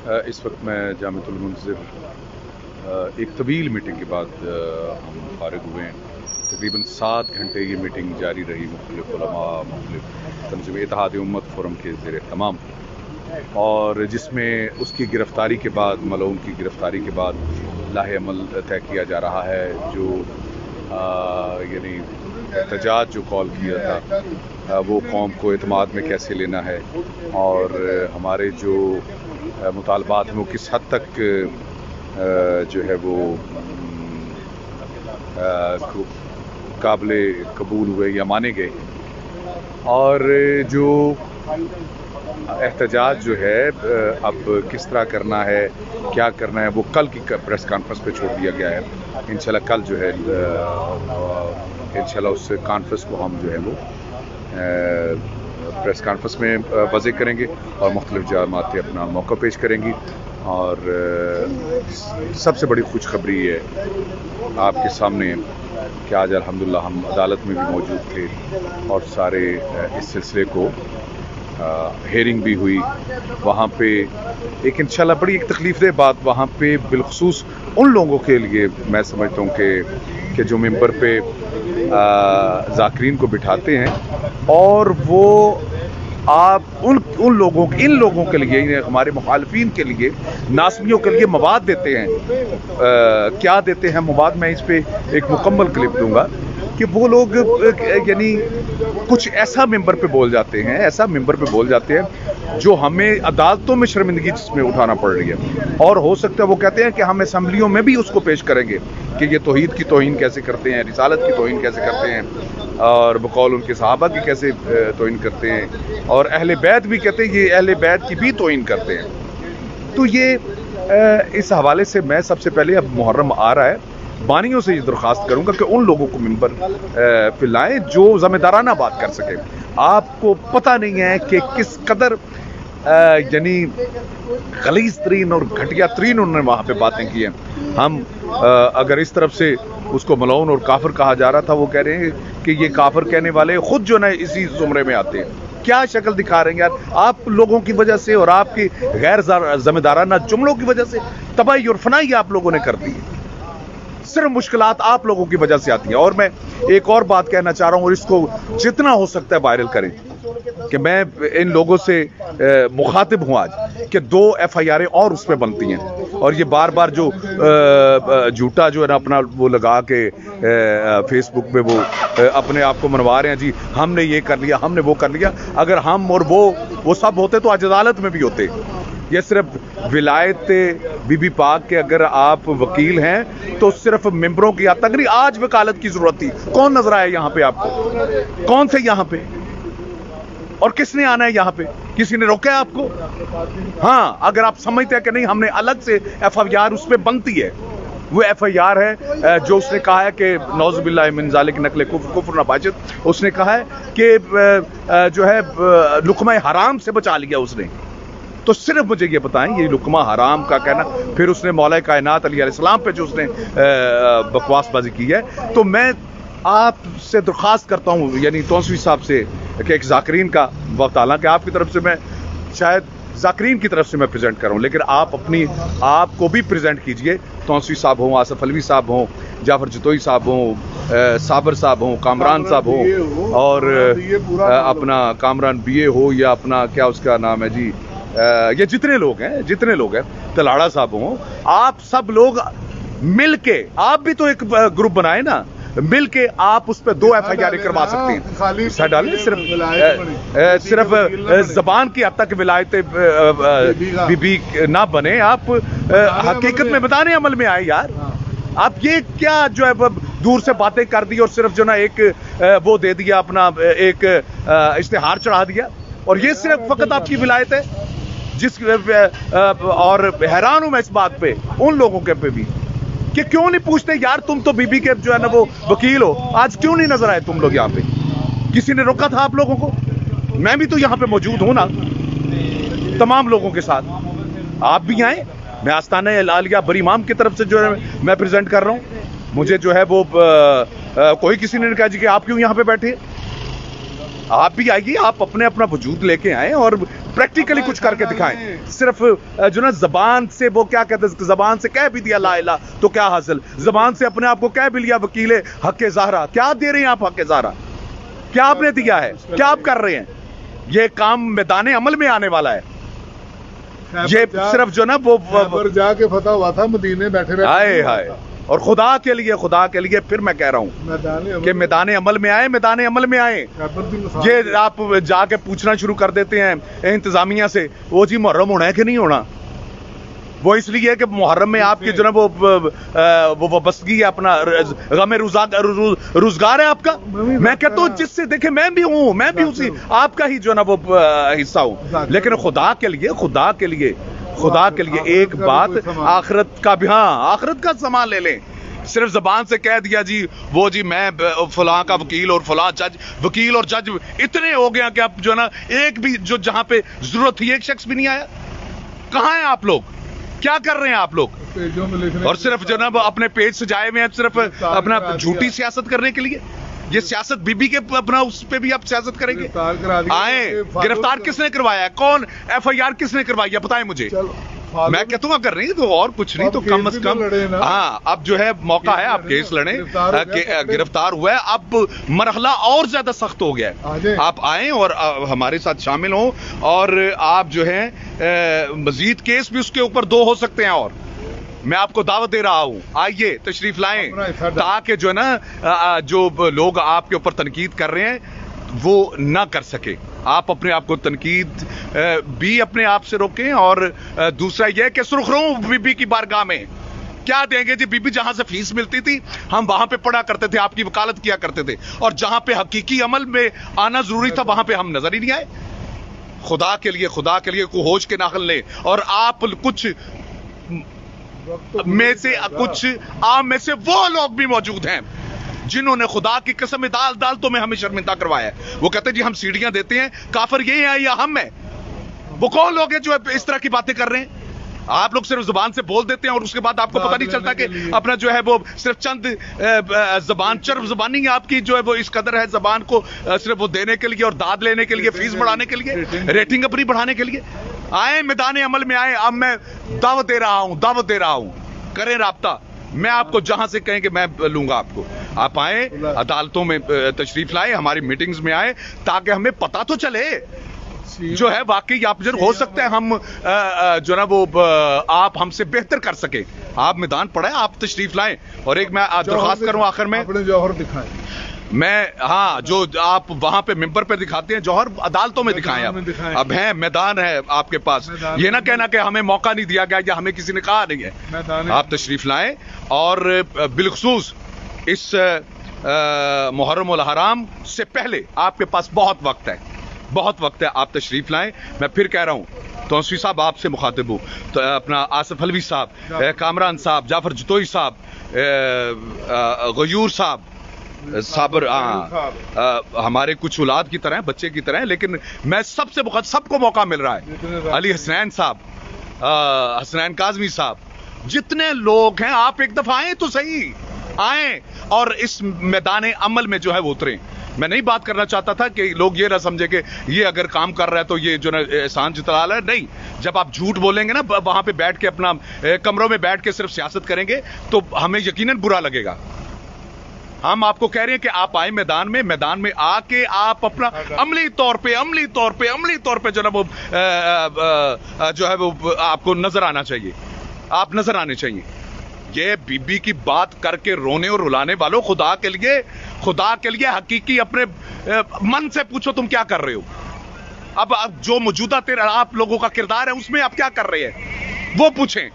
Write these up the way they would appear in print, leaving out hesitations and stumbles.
इस वक्त मैं जामिअतुल मुनज़िर एक तवील मीटिंग के बाद हम फारिग हुए हैं। तकरीबन 7 घंटे ये मीटिंग जारी रही, मुख्तलिफ उलमा, मुख्तलिफ तंज़ीम इत्तेहाद उम्मत फोरम के ज़ेर तमाम, और जिसमें उसकी गिरफ़्तारी के बाद, मलऊन की गिरफ़्तारी के बाद लाहे अमल तय किया जा रहा है। जो यानी एहतजाज जो कॉल किया था वो कौम को एतमाद में कैसे लेना है, और हमारे जो मुतालबात हैं वो किस हद तक जो है वो काबिले कबूल हुए या माने गए, और जो एहतजाज जो है अब किस तरह करना है, क्या करना है, वो कल की प्रेस कॉन्फ्रेंस पे छोड़ दिया गया है। इंशाल्लाह कल जो है इंशाल्लाह उस कॉन्फ्रेंस को हम जो है वो प्रेस कॉन्फ्रेंस में वज़े करेंगे और मुख्तलिफ जमातें अपना मौका पेश करेंगी। और सबसे बड़ी खुशखबरी है आपके सामने कि आज अल्हम्दुलिल्लाह हम अदालत में भी मौजूद थे और सारे इस सिलसिले को हेयरिंग भी हुई वहाँ पे। एक इंशाल्लाह बड़ी एक तकलीफ़देह बात वहाँ पे बिलखुसूस उन लोगों के लिए मैं समझता हूँ कि जो मेंबर पे ज़ाकिरीन को बिठाते हैं और वो आप इन लोगों के लिए, हमारे मुखालिफिन के लिए, नासमियों के लिए मवाद देते हैं। क्या देते हैं मवाद, मैं इस पे एक मुकम्मल क्लिप दूंगा कि वो लोग यानी कुछ ऐसा मेंबर पे बोल जाते हैं जो हमें अदालतों में शर्मिंदगी जिसमें उठाना पड़ रही है, और हो सकता है वो कहते हैं कि हम असम्बलियों में भी उसको पेश करेंगे कि ये तौहीद की तौहीन कैसे करते हैं, रिसालत की तौहीन कैसे करते हैं, और बकौल उनके सहाबा की कैसे तौहीन करते हैं, और अहले बैत भी कहते हैं ये अहले बैत की भी तौहीन करते हैं। तो ये इस हवाले से मैं सबसे पहले, अब मुहर्रम आ रहा है, बानियों से ये दरख्वास्त करूंगा कि उन लोगों को मिंबर पे लाएं जो ज़िम्मेदाराना बात कर सके। आपको पता नहीं है कि किस कदर यानी गलीज़ तरीन और घटिया तरीन उन्होंने वहाँ पे बातें की हैं। हम अगर इस तरफ से उसको मलऊन और काफिर कहा जा रहा था, वो कह रहे हैं कि ये काफिर कहने वाले खुद जो ना इसी जुमरे में आते हैं। क्या शक्ल दिखा रहे हैं यार, आप लोगों की वजह से और आपकी गैर ज़िम्मेदाराना जुमलों की वजह से तबाही और फनाही आप लोगों ने कर दी है। सिर्फ मुश्किलात आप लोगों की वजह से आती हैं। और मैं एक और बात कहना चाह रहा हूं, और इसको जितना हो सकता है वायरल करें, कि मैं इन लोगों से मुखातिब हूं आज कि 2 FIR और उस पर बनती हैं, और ये बार बार जो झूठा जो है ना अपना वो लगा के फेसबुक पे वो अपने आप को मनवा रहे हैं, जी हमने ये कर लिया, हमने वो कर लिया। अगर हम और वो सब होते तो आज अदालत में भी होते। ये सिर्फ विलायत बीबी पाक के अगर आप वकील हैं तो सिर्फ मेंबरों की आज तक नहीं, आज वकालत की जरूरत थी। कौन नजर आया यहाँ पे आपको? कौन थे यहाँ पे? और किसने आना है यहाँ पे? किसी ने रोका है आपको? हाँ, अगर आप समझते हैं कि नहीं हमने अलग से FIR उस पर बनती है, वो FIR है जो उसने कहा है कि नौज़ुबिल्लाहि मिन ज़ालिक नक़्ल कुफ्र नबाजत, उसने कहा है कि जो है लुक़मा हराम से बचा लिया उसने। तो सिर्फ मुझे ये बताएं, ये लुक़मा हराम का कहना, फिर उसने मौला कायनात अलैहिस्सलाम पे जो उसने बकवासबाजी की है। तो मैं आपसे दरख्वास्त करता हूँ, यानी तौसीफ़ी साहब से, कि एक ज़ाकिरीन का वक्त, हालांकि आपकी तरफ से मैं शायद ज़ाकिरीन की तरफ से मैं प्रेजेंट कर रहा हूँ, लेकिन आप अपनी आपको भी प्रेजेंट कीजिए। तौसीफ़ी साहब हों, आसफ अलवी साहब हों, जाफर जतोई साहब हों, साबर साहब हों, कामरान साहब हों, और अपना कामरान BA हो, या अपना क्या उसका नाम है जी, ये जितने लोग हैं, तलाड़ा साहब हों, आप सब लोग मिल के, आप भी तो एक ग्रुप बनाए ना, मिल के आप उस पर 2 FIR करवा सकते हैं। सिर्फ जबान की हद तक विलायत बीबी ना बने, आप हकीकत में बताने अमल में आए यार। आप ये क्या जो है दूर से बातें कर दी और सिर्फ जो ना एक वो दे दिया, अपना एक इश्तिहार चढ़ा दिया, और ये सिर्फ फकत आपकी विलायत है जिस और हैरान हूं मैं इस बात पे, उन लोगों के पे भी, कि क्यों नहीं पूछते यार, तुम तो बीबी के जो है ना वो वकील हो, आज क्यों नहीं नजर आए तुम लोग यहाँ पे? किसी ने रोका था आप लोगों को? मैं भी तो यहाँ पे मौजूद हूं ना तमाम लोगों के साथ। आप भी आए, मैं आस्ताना लालिया बरी इमाम की तरफ से जो है मैं प्रेजेंट कर रहा हूँ। मुझे जो है वो कोई किसी ने कहा जी कि आप क्यों यहाँ पे बैठे? आप भी आइए, आप अपना वजूद लेके आए और پریکٹیکلی کچھ کر کے دکھائیں. صرف جو نا زبان سے وہ کیا کہتے ہیں, زبان سے کہہ بھی دیا لا الہ تو کیا حاصل, زبان سے اپنے آپ کو کہہ بھی لیا وکیل حق زہرا. کیا دے رہے ہیں آپ حق زہرا؟ کیا آپ نے دیا ہے؟ کیا آپ کر رہے ہیں؟ یہ کام میدان عمل میں آنے والا ہے. یہ صرف جو نا وہ جا کے فتح ہوا تھا مدینے بیٹھے ہائے ہائے. اور خدا کے لیے پھر میں کہہ رہا ہوں کہ میدان عمل میں آئے, میدان عمل میں آئے. یہ آپ جا کے پوچھنا شروع کر دیتے ہیں انتظامیہ سے, وہ جی محرم ہونا ہے کہ نہیں ہونا. وہ اس لیے کہ محرم میں آپ کی جو نا وہ وابستگی ہے, اپنا غم روزگار ہے آپ کا. میں کہتا ہوں جس سے دیکھیں میں بھی اسی آپ کا ہی جو نا وہ حصہ ہوں. لیکن خدا کے لیے ایک بات, آخرت کا بھی, ہاں آخرت کا سامان لے لیں. صرف زبان سے کہہ دیا جی وہ جی میں فلاں کا وکیل اور فلاں جج, وکیل اور جج اتنے ہو گیا کہ اب جو نا ایک بھی جو جہاں پہ ضرورت تھی ایک شخص بھی نہیں آیا. کہاں ہیں آپ لوگ؟ کیا کر رہے ہیں آپ لوگ؟ اور صرف جو نا اپنے پیج سجائے ہوئے ہیں صرف اپنا جھوٹی سیاست کرنے کے لیے. یہ سیاست بی بی کے اپنا اس پہ بھی آپ سیاست کریں گے. آئیں, گرفتار کس نے کروایا ہے؟ کون ایف آئی آر کس نے کروائی ہے بتائیں مجھے. میں کہتا ہوں اگر نہیں تو اور کچھ نہیں تو کم از کم ہاں اب جو ہے موقع ہے, آپ کیس لڑیں. گرفتار ہوا ہے, اب مرحلہ اور زیادہ سخت ہو گیا ہے. آپ آئیں اور ہمارے ساتھ شامل ہوں, اور آپ جو ہے مزید کیس بھی اس کے اوپر 2 ہو سکتے ہیں. اور میں آپ کو دعوت دے رہا ہوں, آئیے تشریف لائیں, تاکہ جو ہے نا جو لوگ آپ کے اوپر تنقید کر رہے ہیں وہ نہ کر سکے. آپ اپنے آپ کو تنقید بھی اپنے آپ سے روکیں. اور دوسرا یہ کہ سرخرو بی بی کی بارگاہ میں کیا دیں گے جی. بی بی جہاں سے فیس ملتی تھی ہم وہاں پہ پڑھا کرتے تھے, آپ کی وکالت کیا کرتے تھے, اور جہاں پہ حقیقی عمل میں آنا ضروری تھا وہاں پہ ہم نظر ہی نہیں آئے. خدا کے لیے کو ہوش کے ناخن لیں. اور آپ کچھ میں سے آپ میں سے وہ لوگ بھی موجود ہیں جنہوں نے خدا کی قسم عدالتوں میں ہمیں شرمندہ کروایا ہے. وہ کہتے ہیں جی ہم سیڑھیاں دیتے ہیں, کافر یہ ہیں یا ہم ہیں. وہ کون لوگ ہیں جو اس طرح کی باتیں کر رہے ہیں؟ آپ لوگ صرف زبان سے بول دیتے ہیں اور اس کے بعد آپ کو پتہ نہیں چلتا کہ اپنا جو ہے وہ صرف چند چرب زبانی آپ کی جو ہے وہ اس قدر ہے زبان کو صرف وہ دینے کے لیے اور داد لینے کے لیے, فیس بڑھانے کے لیے, ریٹنگ اپنی بڑھانے کے لیے. آئیں میدان عمل میں آئیں. اب میں دعوت دے رہا ہوں, کریں رابطہ. میں آپ کو جہاں سے کہیں کہ میں لوں گا آپ کو. آپ آئیں, عدالتوں میں تشریف لائیں, ہماری میٹنگز میں آئیں, تاکہ ہمیں پتہ تو چلے جو ہے واقعی آپ ہو سکتا ہے ہم جو نا وہ آپ ہم سے بہتر کر سکیں. آپ میدان پڑھیں, آپ تشریف لائیں. اور ایک میں درخواست کروں آخر میں, اپنے جوہر دکھائیں. میں ہاں جو آپ وہاں پہ ممبر پہ دکھاتے ہیں جوہر, عدالتوں میں دکھائیں. اب ہیں میدان ہے آپ کے پاس. یہ نہ کہنا کہ ہمیں موقع نہیں دیا گیا یا ہمیں کسی نے کہا نہیں ہے. آپ تشریف لائیں. اور بالخصوص اس محرم الحرام سے پہلے آپ کے پاس بہت وقت ہے. آپ تشریف لائیں. میں پھر کہہ رہا ہوں, توسیع صاحب آپ سے مخاطب ہوں, تو اپنا آصف حلوی صاحب, کامران صاحب, جعفر جتوئی صاحب, غیور صاحب, صابر, ہمارے کچھ اولاد کی طرح, بچے کی طرح, لیکن میں سب کو موقع مل رہا ہے. علی حسنین صاحب, حسنین کاظمی صاحب, جتنے لوگ ہیں آپ ایک دفعہ آئیں تو صحیح, آئیں اور اس میدان عمل میں جو ہے وہ اتریں. میں نہیں بات کرنا چاہتا تھا کہ لوگ یہ نہ سمجھے کہ یہ اگر کام کر رہا ہے تو یہ جو نا احسان جتلا ہے. نہیں, جب آپ جھوٹ بولیں گے نا وہاں پہ بیٹھ کے, اپنا کمروں میں بیٹھ کے صرف سیاست کریں گے تو ہمیں یقیناً برا لگے گا. ہم آپ کو کہہ رہے ہیں کہ آپ آئیں میدان میں آ کے آپ اپنا عملی طور پہ جو نا وہ جو ہے وہ آپ کو نظر آنا چاہیے. آپ نظر آنے چاہیے. یہ بی بی کی بات کر کے رونے اور رلانے والوں, خدا کے لیے حقیقی اپنے من سے پوچھو تم کیا کر رہے ہو. اب جو موجودہ آپ لوگوں کا کردار ہے اس میں آپ کیا کر رہے ہیں وہ پوچھیں.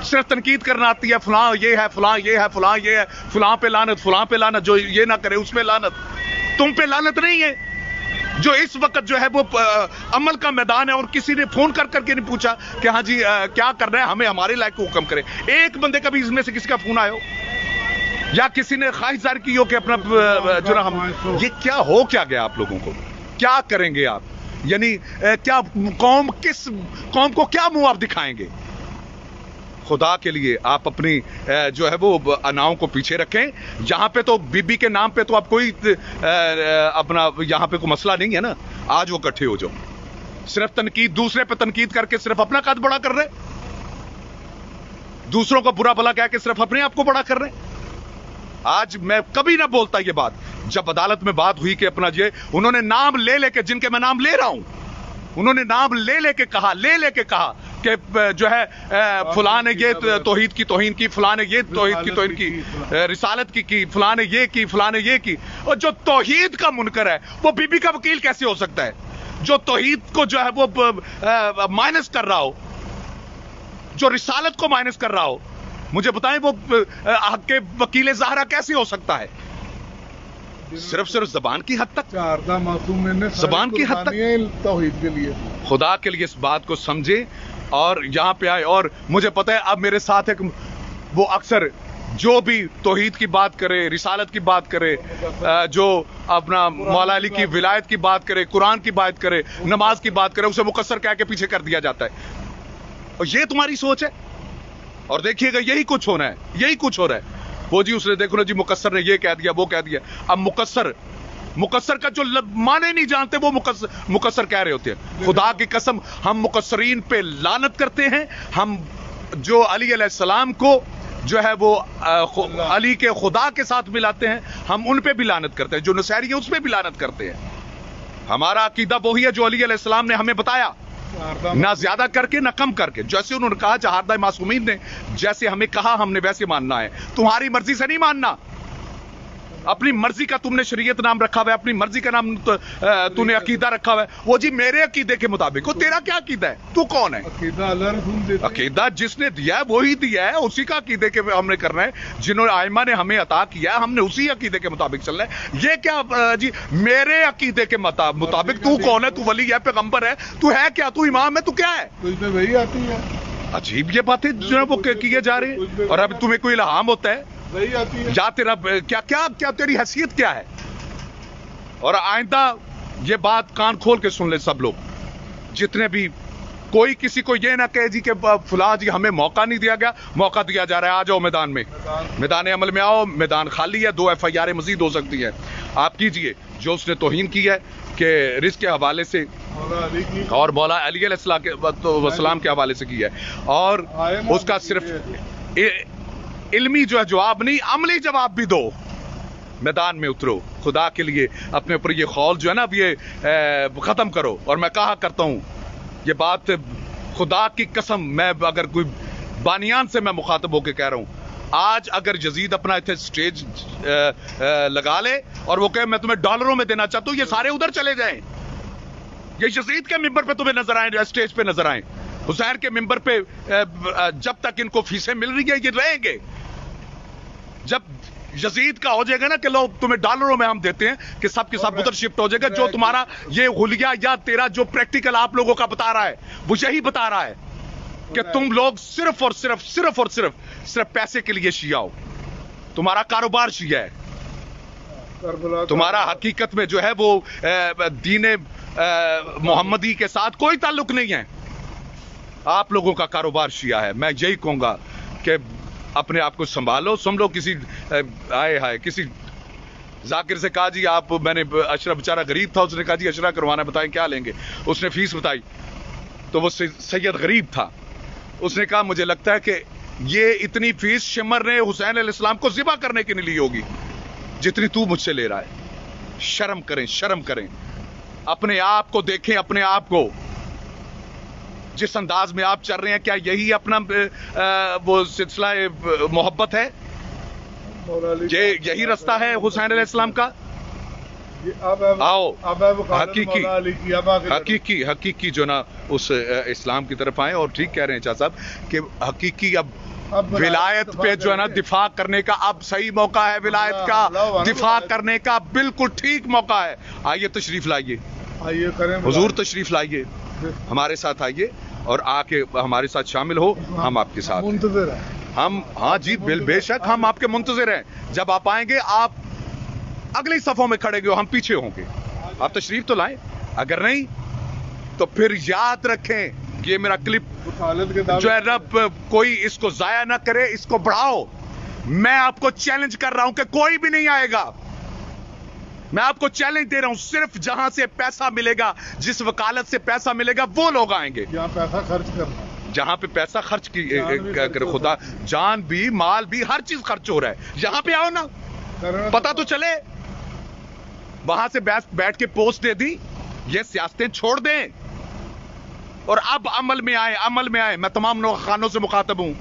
صرف تنقید کرنا آتی ہے, فلاں یہ ہے, فلاں یہ ہے, فلاں یہ ہے, فلاں پہ لعنت, جو یہ نہ کرے اس پہ لعنت. تم پہ لعنت نہیں ہے جو اس وقت جو ہے وہ عمل کا میدان ہے اور کسی نے فون کر کے نہیں پوچھا کہ ہاں جی کیا کر رہے ہیں, ہمیں ہمارے لائق کو حکم کرے. ایک بندے کا بھی اس میں سے کسی کا فون آیا ہو یا کسی نے خواہش ظاہر کی ہو کہ اپنا جو نا ہم یہ کیا گیا آپ لوگوں کو, کیا کریں گے آپ؟ یعنی کیا قوم کو کیا منہ آپ دکھائیں گے؟ خدا کے لیے آپ اپنی جو ہے وہ اناؤں کو پیچھے رکھیں. یہاں پہ تو بی بی کے نام پہ تو آپ کوئی اپنا یہاں پہ کوئی مسئلہ نہیں ہے نا. آج وہ اکٹھے ہو جاؤ, सिर्फ तनकीद, दूसरे पे तनकीद करके सिर्फ अपना कद बड़ा कर रहे, दूसरों को बुरा भला कह के सिर्फ अपने आप को बड़ा कर रहे। आज मैं कभी ना बोलता ये बात, जब अदालत में बात हुई कि अपना ये, उन्होंने नाम ले लेके, जिनके मैं नाम ले रहा हूं, उन्होंने नाम ले लेके कहा कि जो है फलां ने ये तौहीद की तौहीन की, फलां ने ये तौहीद की तौहीन की, रिसालत की, फलां ने ये की, फलां ने ये की। और जो तौहीद का मुनकर है वो बीबी का वकील कैसे हो सकता है? जो तौहीद को जो है वो माइनस कर रहा हो, जो रिसालत को माइनस कर रहा हो, मुझे बताएं वो हक के वकील ज़हरा कैसे हो सकता है? सिर्फ ज़बान की हद तक, ज़बान की हद तक तौहीद के लिए। खुदा के लिए इस बात को समझे और यहां पे आए। और मुझे पता है अब मेरे साथ एक वो अक्सर जो भी तौहीद की बात करे, रिसालत की बात करे, जो अपना मौला अली की विलायत की बात करे, कुरान की बात करे, नमाज की बात करे, उसे मुकस्सर कह के पीछे कर दिया जाता है। और ये तुम्हारी सोच है, और देखिएगा यही कुछ होना है, यही कुछ हो रहा है। वो जी उसने देखो ना जी, मुकस्सर ने ये कह दिया, वो कह दिया। अब मुकस्सर का जो माने नहीं जानते वो मुकस्सर कह रहे होते हैं। खुदा की कसम, हम मुकस्सरीन पे लानत करते हैं। हम जो अली अलैहिस्सलाम को जो है वो अली के खुदा के साथ मिलाते हैं, हम उन पे भी लानत करते हैं। जो नसैरी है उस पे भी लानत करते हैं। हमारा अकीदा वही है जो अली अलैहिस्सलाम ने हमें बताया, ना ज्यादा करके ना कम करके। जैसे उन्होंने कहा चहारदा मासूमीन ने, जैसे हमें कहा हमने वैसे मानना है। तुम्हारी मर्जी से नहीं मानना, अपनी मर्जी का तुमने शरीयत नाम रखा हुआ है, अपनी मर्जी का नाम तूने अकीदा रखा हुआ है। वो जी मेरे अकीदे के मुताबिक, वो तेरा क्या अकीदा है? तू कौन है? अकीदा जिसने दिया है वही दिया है, उसी का अकीदे के हमने करना है। जिन्होंने आइमा ने हमें अता किया है, हमने उसी अकीदे के मुताबिक चलना है। ये क्या जी मेरे अकीदे के मुताबिक? तू कौन है? तू वली है, पैगंबर है, तू है क्या? तू इमाम है, तू क्या है? वही आती है। अजीब ये बातें जो है वो किए जा रही है। और अब तुम्हें कोई इल्हाम होता है वही आती है या तेरा क्या तेरी हैसियत क्या है? और आइंदा ये बात कान खोल के सुन ले सब लोग, जितने भी, कोई किसी को ये ना कहे जी कि फुला जी हमें मौका नहीं दिया गया। मौका दिया जा रहा है, आ जाओ मैदान में, मैदान अमल में आओ। मैदान खाली है, 2 FIR मजीद हो सकती है। आप कीजिए जो उसने तौहीन की है कि रिज़्क़ के हवाले से और मौला अली अलैहिस्सलाम के हवाले से की है, और उसका सिर्फ इल्मी जो है जवाब नहीं, अमली जवाब भी दो। मैदान में उतरो, खुदा के लिए अपने ऊपर ये खौल जो है ना, अब ये खत्म करो। और मैं कहा करता हूं ये बात, खुदा की कसम, मैं अगर कोई बानियान से मैं मुखातब होकर कह रहा हूं, आज अगर यजीद अपना इतने स्टेज लगा ले और वो कहे मैं तुम्हें डॉलरों में देना चाहता हूं, ये सारे उधर चले जाएं। ये यजीद के मिंबर पे तुम्हें नजर आए, स्टेज पे नजर आए। हुसैन के मिंबर पे जब तक इनको फीसें मिल रही है ये रहेंगे। जब यजीद का हो जाएगा ना कि लो तुम्हें डॉलरों में हम देते हैं, कि सब के सब उधर शिफ्ट हो जाएगा। जो तुम्हारा ये हुलिया या तेरा जो प्रैक्टिकल आप लोगों का बता रहा है, वो यही बता रहा है कि तुम लोग सिर्फ और सिर्फ पैसे के लिए शिया हो। तुम्हारा कारोबार शिया है। तुम्हारा हकीकत में जो है वो दीन मोहम्मदी के साथ कोई ताल्लुक नहीं है। आप लोगों का कारोबार शिया है। मैं यही कहूंगा कि अपने आप को संभालो। समझो किसी आए हाय किसी जाकिर से कहा जी आप, मैंने अशरफ बेचारा गरीब था, उसने कहा जी अशरा करवाना, बताएं क्या लेंगे। उसने फीस बताई तो वो सैयद गरीब था। उसने कहा मुझे लगता है कि ये इतनी फीस शिमर ने हुसैन अलैहिस्सलाम को ज़िबा करने के लिए ली होगी जितनी तू मुझसे ले रहा है। शर्म करें, शर्म करें, अपने आप को देखें, अपने आप को। जिस अंदाज में आप चल रहे हैं, क्या यही अपना वो सिलसिला मोहब्बत है? ये यही रास्ता है हुसैन अलैहिस्सलाम का? आओ हकीकी जो ना उस इस्लाम की तरफ आए। और ठीक कह रहे हैं चाचा साहब कि हकीकी अब विलायत पे जो है ना दिफा करने का अब सही मौका है। विलायत का दिफा करने का बिल्कुल ठीक मौका है। आइए तशरीफ लाइए, हुजूर तशरीफ लाइए, हमारे साथ आइए और आके हमारे साथ शामिल हो। हम आपके साथ हम, हाँ जी बेशक हम आपके मुंतजिर हैं। जब आप आएंगे आप अगली सफों में खड़े हो, हम पीछे होंगे। आप तशरीफ तो लाएं, अगर नहीं तो फिर याद रखें ये मेरा क्लिप जो है ना, कोई इसको जाया ना करे, इसको बढ़ाओ। मैं आपको चैलेंज कर रहा हूं कि कोई भी नहीं आएगा, میں آپ کو چیلنج دے رہا ہوں, صرف جہاں سے پیسہ ملے گا, جس وکالت سے پیسہ ملے گا, وہ لوگ آئیں گے. جہاں پیسہ خرچ کرنا, جہاں پہ پیسہ خرچ کر خدا, جان بھی, مال بھی, ہر چیز خرچ ہو رہا ہے. یہاں پہ آؤ نا, پتا تو چلے. وہاں سے بیٹھ کے پوسٹ دے دی, یہ سیاستیں چھوڑ دیں اور اب عمل میں آئے, عمل میں آئے. میں تمام خانوں سے مخاطب ہوں,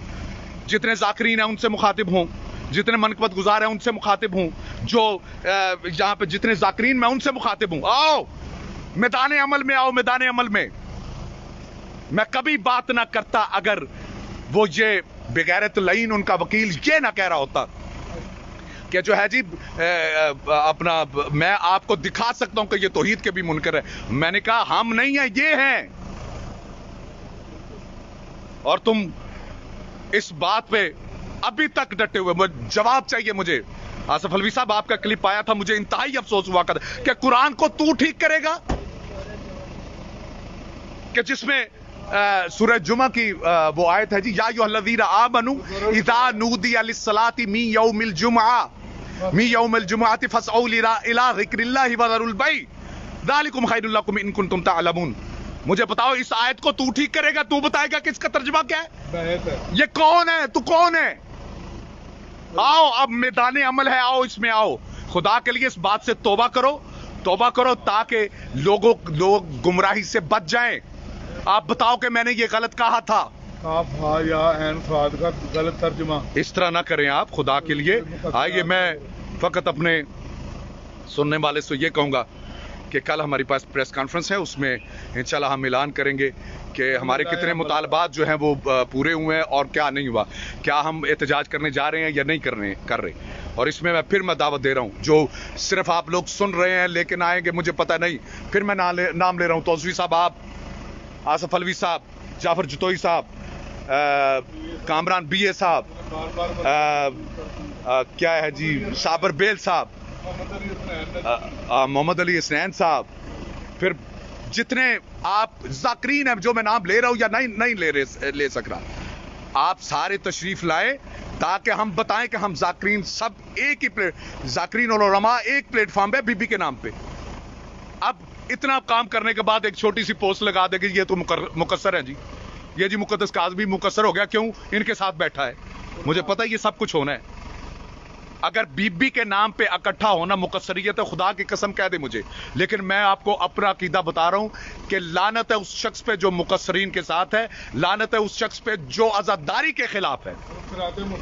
جتنے ذاکرین ہیں ان سے مخاطب ہوں, جتنے منقبت گزار ہیں ان سے مخاطب ہوں, جو یہاں پہ جتنے ذاکرین میں ان سے مخاطب ہوں. آؤ میدان عمل میں, آؤ میدان عمل میں. میں کبھی بات نہ کرتا اگر وہ یہ بغیرت لعین ان کا وکیل یہ نہ کہہ رہا ہوتا کہ جو ہے جی اپنا, میں آپ کو دکھا سکتا ہوں کہ یہ توحید کے بھی منکر ہے. میں نے کہا ہم نہیں ہیں, یہ ہیں. اور تم اس بات پہ ابھی تک ڈٹے ہوئے. جواب چاہیے مجھے. آصف الوی صاحب, آپ کا کلپ آیا تھا, مجھے انتہائی افسوس ہوا کہ قرآن کو تو ٹھیک کرے گا, کہ جس میں سورہ جمعہ کی وہ آیت ہے جی, یا ایھا الذین آمنوا اذا نودی للصلاۃ من یوم الجمعۃ فاسعوا الی ذکر اللہ وذروا البیع ذلکم خیر لکم ان کنتم تعلمون. مجھے بتاؤ اس آیت کو تو ٹھیک کرے گا, تو بتائے گا کہ اس کا ترجمہ کیا ہے؟ یہ کون ہے, تو کون ہے؟ آؤ اب میدان عمل ہے, آؤ اس میں آؤ. خدا کے لیے اس بات سے توبہ کرو, توبہ کرو, تاکہ لوگ گمراہی سے بچ جائیں. آپ بتاؤ کہ میں نے یہ غلط کہا تھا. کاف ہا یا عین صاد کا غلط ترجمہ اس طرح نہ کریں آپ, خدا کے لیے. آئیے, میں فقط اپنے سننے والے سے یہ کہوں گا کہ کل ہماری پاس پریس کانفرنس ہے, اس میں انشاءاللہ ہم اعلان کریں گے کہ ہمارے کتنے مطالبات جو ہیں وہ پورے ہوئے ہیں اور کیا نہیں ہوا, کیا ہم احتجاج کرنے جا رہے ہیں یا نہیں کر رہے. اور اس میں میں دعوت دے رہا ہوں, جو صرف آپ لوگ سن رہے ہیں لیکن آئیں گے مجھے پتہ نہیں. پھر میں نام لے رہا ہوں, توسوی صاحب, آپ, آصف الوی صاحب, جعفر جتوئی صاحب, کامران بی اے صاحب, کیا ہے جی, صابر بیل صاحب, محمد علی حسنین صاحب, پھر جتنے آپ ذاکرین ہیں جو میں نام لے رہا ہوں یا نہیں لے سک رہا, آپ سارے تشریف لائیں تاکہ ہم بتائیں کہ ہم ذاکرین سب ایک ہی ذاکرین اور علماء ایک پلیٹ فارم پہ بی بی کے نام پہ. اب اتنا کام کرنے کے بعد ایک چھوٹی سی پوسٹ لگا دے کہ یہ تو مقصر ہے جی, یہ جی مقدس کاظمی بھی مقصر ہو گیا, کیوں ان کے ساتھ بیٹھا ہے. مجھے پتہ ہے یہ سب کچھ ہونا ہے. اگر بی بی کے نام پہ اکٹھا ہونا مقصریت ہے, خدا کی قسم کہہ دے مجھے, لیکن میں آپ کو اپنا عقیدہ بتا رہا ہوں کہ لعنت ہے اس شخص پہ جو مقصرین کے ساتھ ہے, لعنت ہے اس شخص پہ جو عزاداری کے خلاف ہے.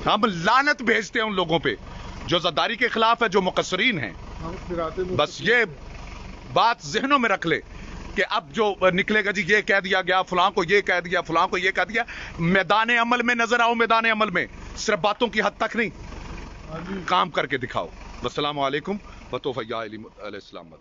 ہم لعنت بھیجتے ہیں ان لوگوں پہ جو عزاداری کے خلاف ہے, جو مقصرین ہیں. بس یہ بات ذہنوں میں رکھ لے کہ اب جو نکلے گا جی یہ کہہ دیا گیا, فلاں کو یہ کہہ دیا, فلاں کو یہ کہہ دیا. میدان عمل میں نظر آؤ, میدان عمل میں, صرف باتوں کی حد تک نہیں, کام کر کے دکھاؤ. السلام علیکم و توفیق علیہ السلام.